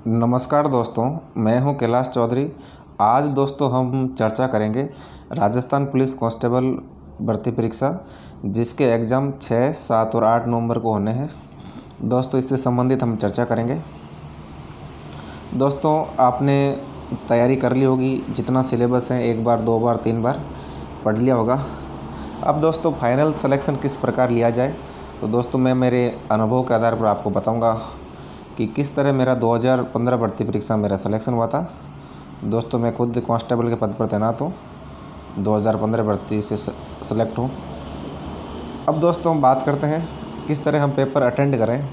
नमस्कार दोस्तों, मैं हूं कैलाश चौधरी। आज दोस्तों हम चर्चा करेंगे राजस्थान पुलिस कांस्टेबल भर्ती परीक्षा, जिसके एग्ज़ाम 6, 7 और 8 नवंबर को होने हैं। दोस्तों इससे संबंधित हम चर्चा करेंगे। दोस्तों आपने तैयारी कर ली होगी, जितना सिलेबस है 1 बार 2 बार 3 बार पढ़ लिया होगा। अब दोस्तों फाइनल सिलेक्शन किस प्रकार लिया जाए, तो दोस्तों मैं मेरे अनुभव के आधार पर आपको बताऊंगा कि किस तरह मेरा 2015 भर्ती परीक्षा मेरा सिलेक्शन हुआ था। दोस्तों मैं खुद कांस्टेबल के पद पर तैनात हूँ, 2015 भर्ती से सेलेक्ट हूँ। अब दोस्तों हम बात करते हैं किस तरह हम पेपर अटेंड करें।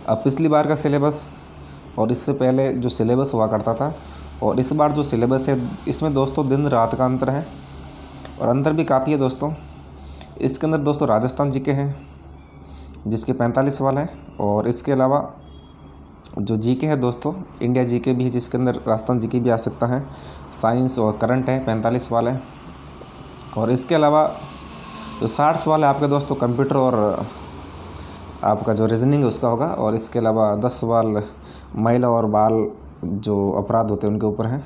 अब पिछली बार का सिलेबस और इससे पहले जो सिलेबस हुआ करता था और इस बार जो सिलेबस है, इसमें दोस्तों दिन रात का अंतर है और अंतर भी काफ़ी है दोस्तों। इसके अंदर दोस्तों राजस्थान जीके हैं, जिसके 45 सवाल हैं, और इसके अलावा जो जीके है दोस्तों इंडिया जीके भी है, जिसके अंदर राजस्थान जीके भी आ सकता है। साइंस और करंट है, 45 सवाल है। और इसके अलावा जो 60 सवाल है आपके दोस्तों कंप्यूटर और आपका जो रीजनिंग है उसका होगा। और इसके अलावा 10 सवाल महिला और बाल जो अपराध होते हैं उनके ऊपर हैं,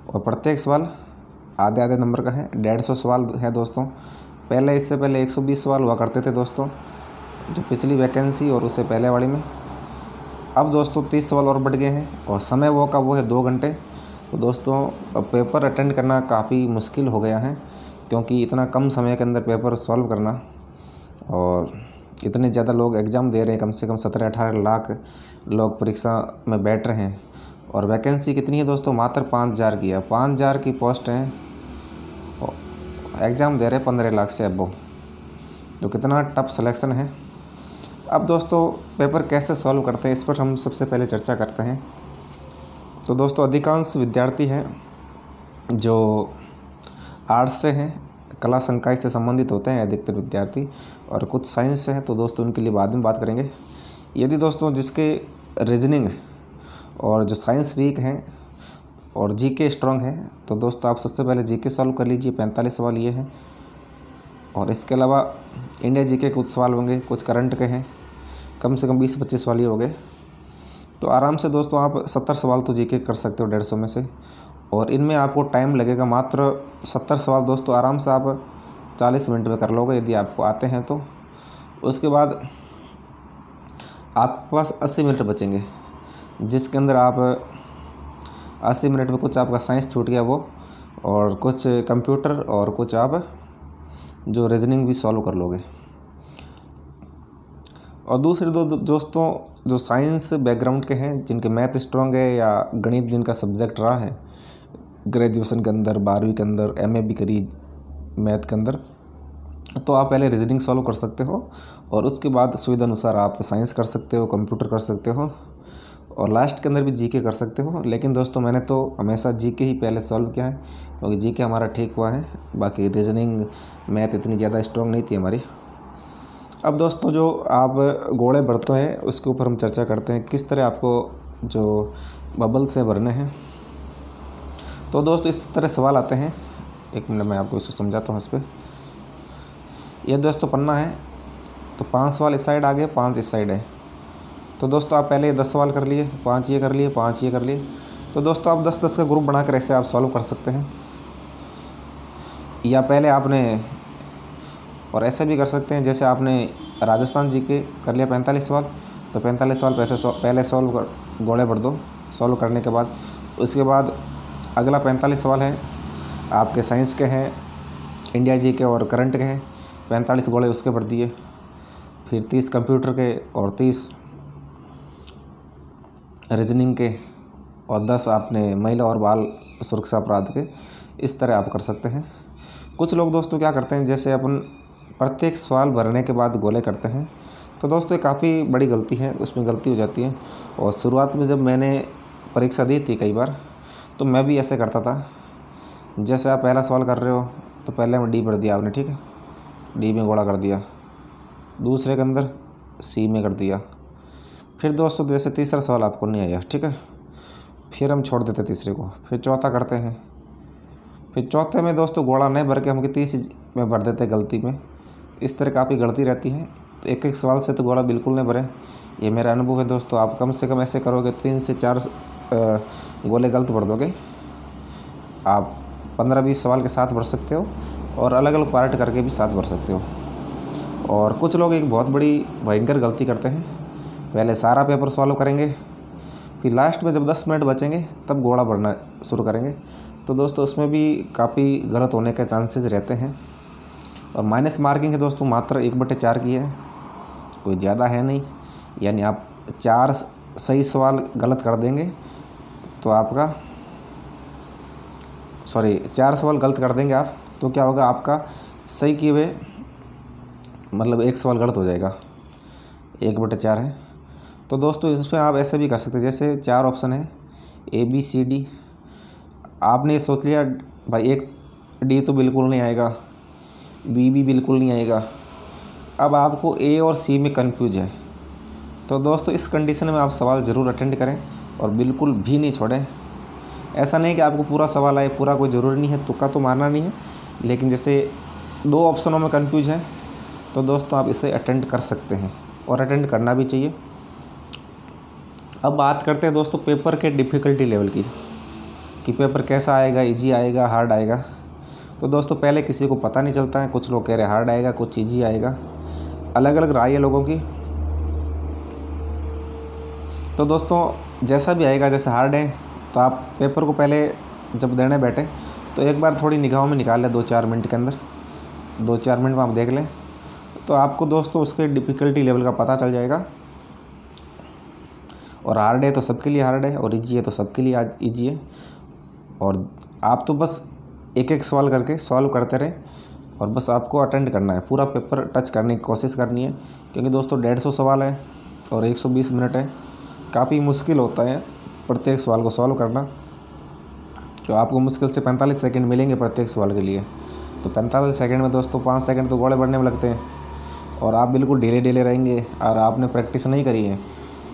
और प्रत्येक सवाल आधे आधे नंबर का है। 150 सवाल है दोस्तों। इससे पहले 120 सवाल हुआ करते थे दोस्तों, जो पिछली वैकेंसी और उससे पहले वाली में। अब दोस्तों 30 सवाल और बढ़ गए हैं और समय वो का वो है 2 घंटे। तो दोस्तों पेपर अटेंड करना काफ़ी मुश्किल हो गया है, क्योंकि इतना कम समय के अंदर पेपर सॉल्व करना, और इतने ज़्यादा लोग एग्ज़ाम दे रहे हैं, कम से कम 17-18 लाख लोग परीक्षा में बैठ रहे हैं। और वैकेंसी कितनी है दोस्तों? मात्र 5000 की है। 5000 की पोस्ट हैं, एग्ज़ाम दे रहे हैं 15 लाख से अबव। तो कितना टफ सिलेक्शन है। अब दोस्तों पेपर कैसे सॉल्व करते हैं, इस पर हम सबसे पहले चर्चा करते हैं। तो दोस्तों अधिकांश विद्यार्थी हैं जो आर्ट्स से हैं, कला संकाय से संबंधित होते हैं अधिकतर विद्यार्थी, और कुछ साइंस से हैं, तो दोस्तों उनके लिए बाद में बात करेंगे। यदि दोस्तों जिसके रीजनिंग और जो साइंस वीक हैं और जीके स्ट्रांग है, तो दोस्तों आप सबसे पहले जीके सॉल्व कर लीजिए। 45 सवाल ये हैं, और इसके अलावा इंडिया जीके कुछ सवाल होंगे, कुछ करंट के हैं, कम से कम 20-25 सवाल ही हो गए। तो आराम से दोस्तों आप 70 सवाल तो जीके कर सकते हो 150 में से, और इनमें आपको टाइम लगेगा मात्र 70 सवाल दोस्तों आराम से आप 40 मिनट में कर लोगे, यदि आपको आते हैं तो। उसके बाद आपके पास 80 मिनट बचेंगे, जिसके अंदर आप 80 मिनट में कुछ आपका साइंस छूट गया वो, और कुछ कंप्यूटर, और कुछ आप जो रीजनिंग भी सॉल्व कर लोगे। और दूसरे दोस्तों जो साइंस बैकग्राउंड के हैं, जिनके मैथ स्ट्रांग है या गणित जिनका सब्जेक्ट रहा है ग्रेजुएशन के अंदर, 12वीं के अंदर, एमए भी करी मैथ के अंदर, तो आप पहले रीजनिंग सॉल्व कर सकते हो, और उसके बाद सुविधा अनुसार आप साइंस कर सकते हो, कंप्यूटर कर सकते हो, और लास्ट के अंदर भी जीके कर सकते हो। लेकिन दोस्तों मैंने तो हमेशा जीके ही पहले सॉल्व किया है, क्योंकि जीके हमारा ठीक हुआ है। बाकी रीजनिंग मैथ इतनी ज़्यादा स्ट्रांग नहीं थी हमारी। अब दोस्तों जो आप गोले भरते हैं उसके ऊपर हम चर्चा करते हैं, किस तरह आपको जो बबल से भरने हैं। तो दोस्तों इस तरह सवाल आते हैं, 1 मिनट में आपको इसको समझाता हूँ। इस पर यह दोस्तों पन्ना है, तो 5 सवाल इस साइड आ गए, 5 इस साइड है। तो दोस्तों आप पहले 10 सवाल कर लिए, 5 ये कर लिए, 5 ये कर लिए। तो दोस्तों आप 10-10 का ग्रुप बनाकर ऐसे आप सॉल्व कर सकते हैं, या पहले आपने, और ऐसे भी कर सकते हैं जैसे आपने राजस्थान जीके कर लिया 45 सवाल, तो 45 सवाल पहले सॉल्व कर, गोले भर दो सॉल्व करने के बाद। उसके बाद अगला 45 सवाल है आपके साइंस के हैं, इंडिया जीके और करंट के हैं, 45 गोले उसके भर दिए। फिर 30 कंप्यूटर के और 30 रीजनिंग के, और 10 आपने महिला और बाल सुरक्षा अपराध के। इस तरह आप कर सकते हैं। कुछ लोग दोस्तों क्या करते हैं, जैसे अपन प्रत्येक सवाल भरने के बाद गोले करते हैं, तो दोस्तों ये काफ़ी बड़ी गलती है, उसमें गलती हो जाती है। और शुरुआत में जब मैंने परीक्षा दी थी कई बार, तो मैं भी ऐसे करता था। जैसे आप पहला सवाल कर रहे हो तो पहले में डी भर दिया आपने, ठीक है, डी में गोला कर दिया, दूसरे के अंदर सी में कर दिया। फिर दोस्तों जैसे तीसरा सवाल आपको नहीं आया, ठीक है, फिर हम छोड़ देते तीसरे को, फिर चौथा करते हैं। फिर चौथे में दोस्तों गोला नहीं भर के हम तीसरी में भर देते गलती में। इस तरह काफ़ी गलती रहती है। तो एक एक सवाल से तो घोड़ा बिल्कुल नहीं भरे। ये मेरा अनुभव है दोस्तों। आप कम से कम ऐसे करोगे 3 से 4 गोले गलत भर दोगे, आप 15-20 सवाल के साथ भर सकते हो और अलग अलग पार्ट करके भी साथ भर सकते हो। और कुछ लोग एक बहुत बड़ी भयंकर गलती करते हैं, पहले सारा पेपर सॉल्व करेंगे, फिर लास्ट में जब 10 मिनट बचेंगे तब घोड़ा भरना शुरू करेंगे। तो दोस्तों उसमें भी काफ़ी गलत होने के चांसेस रहते हैं। और माइनस मार्किंग है दोस्तों, मात्र 1/4 की है, कोई ज़्यादा है नहीं। यानी आप 4 सही सवाल गलत कर देंगे तो आपका 4 सवाल गलत कर देंगे आप, तो क्या होगा, आपका सही किए हुए मतलब 1 सवाल गलत हो जाएगा। 1/4 है। तो दोस्तों इसमें आप ऐसे भी कर सकते हैं, जैसे 4 ऑप्शन है ABCD। आपने सोच लिया भाई एक D तो बिल्कुल नहीं आएगा, B भी बिल्कुल नहीं आएगा, अब आपको A और C में कंफ्यूज है। तो दोस्तों इस कंडीशन में आप सवाल ज़रूर अटेंड करें और बिल्कुल भी नहीं छोड़ें। ऐसा नहीं कि आपको पूरा सवाल आए, पूरा कोई ज़रूरी नहीं है, तुक्का तो मारना नहीं है, लेकिन जैसे 2 ऑप्शनों में कंफ्यूज है तो दोस्तों आप इसे अटेंड कर सकते हैं और अटेंड करना भी चाहिए। अब बात करते हैं दोस्तों पेपर के डिफ़िकल्टी लेवल की, कि पेपर कैसा आएगा, इजी आएगा, हार्ड आएगा। तो दोस्तों पहले किसी को पता नहीं चलता है, कुछ लोग कह रहे हार्ड आएगा, कुछ इजी आएगा, अलग अलग राय है लोगों की। तो दोस्तों जैसा भी आएगा, जैसे हार्ड है तो आप पेपर को पहले जब देने बैठे तो एक बार थोड़ी निगाहों में निकाल लें, 2-4 मिनट के अंदर, 2-4 मिनट में आप देख लें तो आपको दोस्तों उसके डिफ़िकल्टी लेवल का पता चल जाएगा। और हार्ड है तो सबके लिए हार्ड है, और इजी है तो सबके लिए आज इजी है। और आप तो बस एक एक सवाल करके सॉल्व करते रहें और बस आपको अटेंड करना है, पूरा पेपर टच करने की कोशिश करनी है। क्योंकि दोस्तों 150 सवाल है और 120 मिनट है, काफ़ी मुश्किल होता है प्रत्येक सवाल को सॉल्व करना। तो आपको मुश्किल से 45 सेकंड मिलेंगे प्रत्येक सवाल के लिए। तो 45 सेकंड में दोस्तों 5 सेकंड तो घोड़े बढ़ने में लगते हैं, और आप बिल्कुल ढीले ढीले रहेंगे और आपने प्रैक्टिस नहीं करी है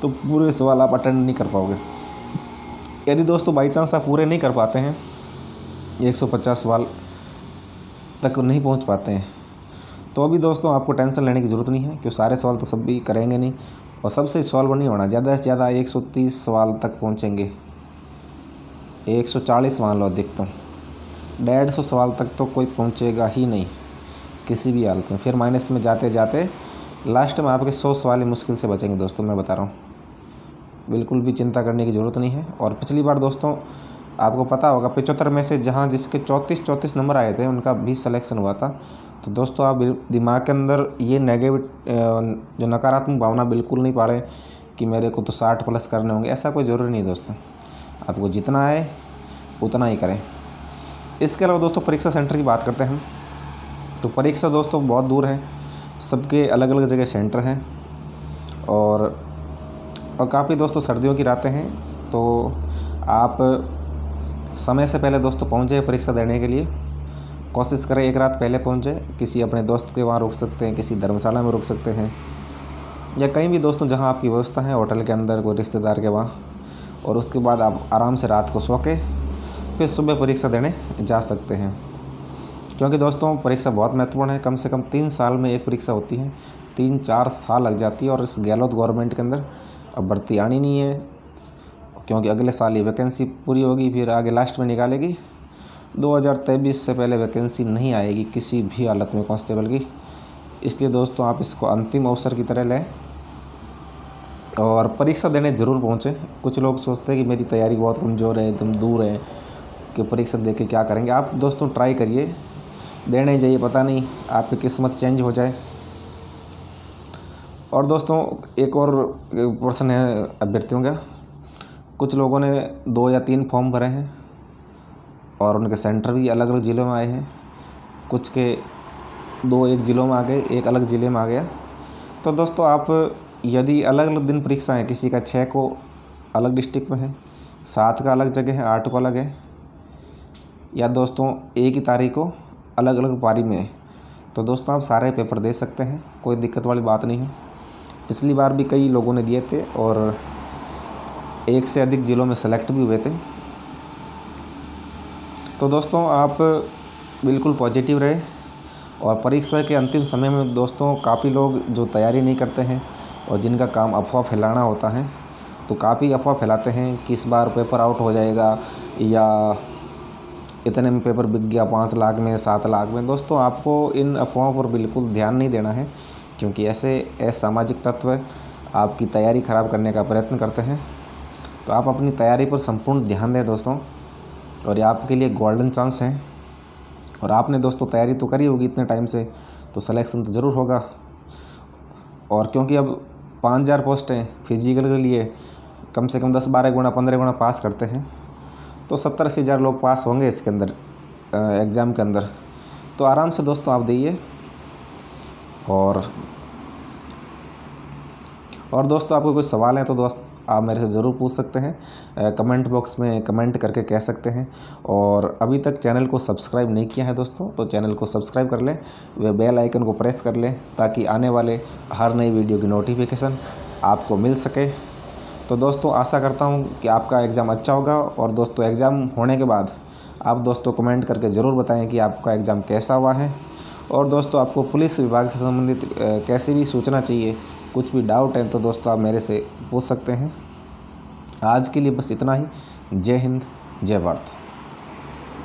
तो पूरे सवाल आप अटेंड नहीं कर पाओगे। यदि दोस्तों बाई चांस आप पूरे नहीं कर पाते हैं, 150 सवाल तक नहीं पहुंच पाते हैं, तो अभी दोस्तों आपको टेंशन लेने की ज़रूरत नहीं है, क्योंकि सारे सवाल तो सब भी करेंगे नहीं और सबसे सॉल्व नहीं होना। ज़्यादा से ज़्यादा 130 सवाल तक पहुंचेंगे, 140 मान लो अधिकतम, 150 सवाल तक तो कोई पहुंचेगा ही नहीं किसी भी हालत में। फिर माइनस में जाते जाते लास्ट में आपके 100 सवाल ही मुश्किल से बचेंगे दोस्तों, मैं बता रहा हूँ। बिल्कुल भी चिंता करने की ज़रूरत नहीं है। और पिछली बार दोस्तों आपको पता होगा 75 में से जहाँ जिसके 34 नंबर आए थे उनका भी सिलेक्शन हुआ था। तो दोस्तों आप दिमाग के अंदर ये नेगेटिव जो नकारात्मक भावना बिल्कुल नहीं पाड़ें कि मेरे को तो 60 प्लस करने होंगे, ऐसा कोई ज़रूरी नहीं दोस्तों। आपको जितना आए उतना ही करें। इसके अलावा दोस्तों परीक्षा सेंटर की बात करते हैं हम। तो परीक्षा दोस्तों बहुत दूर है, सबके अलग अलग जगह सेंटर हैं, और काफ़ी दोस्तों सर्दियों की रातें हैं। तो आप समय से पहले दोस्तों पहुंच जाए परीक्षा देने के लिए, कोशिश करें एक रात पहले पहुंच जाए। किसी अपने दोस्त के वहाँ रुक सकते हैं, किसी धर्मशाला में रुक सकते हैं, या कहीं भी दोस्तों जहां आपकी व्यवस्था है, होटल के अंदर, कोई रिश्तेदार के वहाँ। और उसके बाद आप आराम से रात को सो के फिर सुबह परीक्षा देने जा सकते हैं। क्योंकि दोस्तों परीक्षा बहुत महत्वपूर्ण है, कम से कम 3 साल में एक परीक्षा होती है, 3-4 साल लग जाती है। और इस गहलोत गवर्नमेंट के अंदर अब भर्ती आनी नहीं है, क्योंकि अगले साल ही वैकेंसी पूरी होगी, फिर आगे लास्ट में निकालेगी। 2023 से पहले वैकेंसी नहीं आएगी किसी भी हालत में कांस्टेबल की। इसलिए दोस्तों आप इसको अंतिम अवसर की तरह लें और परीक्षा देने ज़रूर पहुँचें। कुछ लोग सोचते हैं कि मेरी तैयारी बहुत कमज़ोर है, एकदम दूर है, कि परीक्षा दे के क्या करेंगे। आप दोस्तों ट्राई करिए, देने जाइए, पता नहीं आपकी किस्मत चेंज हो जाए। और दोस्तों एक और प्रश्न है अभ्यर्थियों का, कुछ लोगों ने 2 या 3 फॉर्म भरे हैं और उनके सेंटर भी अलग अलग ज़िलों में आए हैं। कुछ के 2 एक ज़िलों में आ गए, एक अलग ज़िले में आ गया। तो दोस्तों आप यदि अलग अलग दिन परीक्षा है, किसी का 6 को अलग डिस्ट्रिक्ट में है, 7 का अलग जगह है, 8 को अलग है, या दोस्तों एक ही तारीख को अलग अलग पारी में है, तो दोस्तों आप सारे पेपर दे सकते हैं, कोई दिक्कत वाली बात नहीं है। पिछली बार भी कई लोगों ने दिए थे और 1 से अधिक ज़िलों में सेलेक्ट भी हुए थे। तो दोस्तों आप बिल्कुल पॉजिटिव रहे और परीक्षा के अंतिम समय में दोस्तों काफ़ी लोग जो तैयारी नहीं करते हैं और जिनका काम अफवाह फैलाना होता है, तो काफ़ी अफवाह फैलाते हैं कि इस बार पेपर आउट हो जाएगा या इतने में पेपर बिक गया, 5 लाख में, 7 लाख में। दोस्तों आपको इन अफवाहों पर बिल्कुल ध्यान नहीं देना है, क्योंकि ऐसे असामाजिक तत्व आपकी तैयारी ख़राब करने का प्रयत्न करते हैं। तो आप अपनी तैयारी पर संपूर्ण ध्यान दें दोस्तों, और ये आपके लिए गोल्डन चांस है। और आपने दोस्तों तैयारी तो करी होगी इतने टाइम से, तो सिलेक्शन तो ज़रूर होगा। और क्योंकि अब 5000 पोस्टें फिजिकल के लिए कम से कम 10-12 गुना 15 गुना पास करते हैं, तो 70-80 हज़ार लोग पास होंगे इसके अंदर, एग्ज़ाम के अंदर। तो आराम से दोस्तों आप दिए। और दोस्तों आपको कोई सवाल है तो दोस्त आप मेरे से ज़रूर पूछ सकते हैं, कमेंट बॉक्स में कमेंट करके कह सकते हैं। और अभी तक चैनल को सब्सक्राइब नहीं किया है दोस्तों, तो चैनल को सब्सक्राइब कर लें, वे बेल आइकन को प्रेस कर लें, ताकि आने वाले हर नई वीडियो की नोटिफिकेशन आपको मिल सके। तो दोस्तों आशा करता हूँ कि आपका एग्ज़ाम अच्छा होगा। और दोस्तों एग्ज़ाम होने के बाद आप दोस्तों कमेंट करके ज़रूर बताएं कि आपका एग्ज़ाम कैसा हुआ है। और दोस्तों आपको पुलिस विभाग से संबंधित कैसी भी सूचना चाहिए, कुछ भी डाउट है, तो दोस्तों आप मेरे से पूछ सकते हैं। आज के लिए बस इतना ही। जय हिंद, जय भारत।